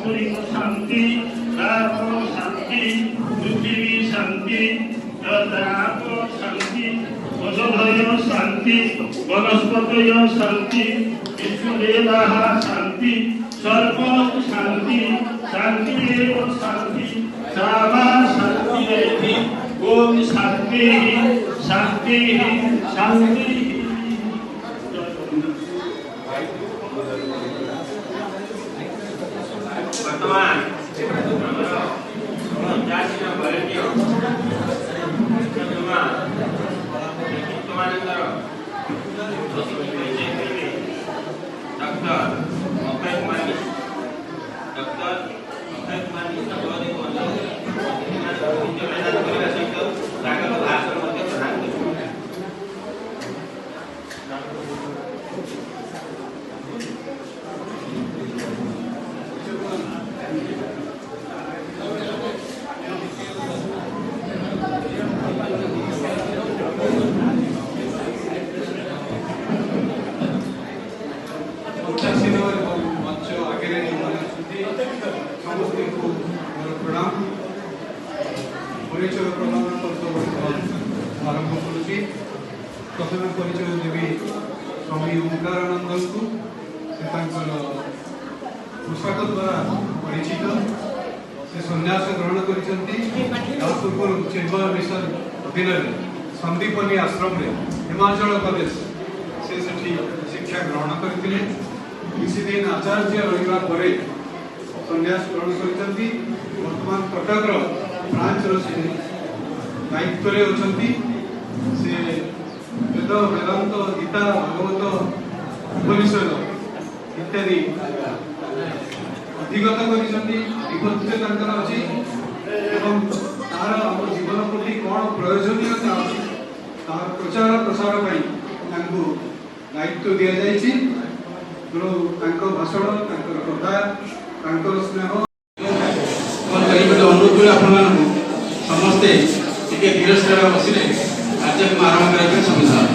শান্তি শান্তি পৃথিবী শান্তি শান্তি বসভয় শান্তি বনস্পতয় শান্তি বিশ্বদেবা শান্তি সর্ব শান্তি শান্তি শান্তি সামা শান্তি ওম শান্তি শান্তি শান্তি। वर्तमान जातिना भरतीय परिचय प्रदान आरंभ करुच्ची प्रथम परिचय देवी स्वामी ओंकारानंद को पोशाक द्वारा परिचित से सन्यास ग्रहण कर पूर्व चेम्बर मिशन अधीन संदीपनी आश्रम हिमाचल प्रदेश से शिक्षा ग्रहण करते किसी दिन आचार्य रहा सन्यास ग्रहण कर वर्तमान कटक ब्रांच दायित्व अच्छा से वेद वेदांत गीता भागवत उपनिषद इत्यादि अधिगत करपत्य अच्छी तार आम जीवन प्रति कौन प्रयोजनीयता अच्छी तार प्रचार प्रसार दायित्व दि जाए तेणु भाषण कथा स्नेह अनुरोध करें आप समस्ते धीर स्थिर बसिले कार्यक्रम आरंभ करने संविधान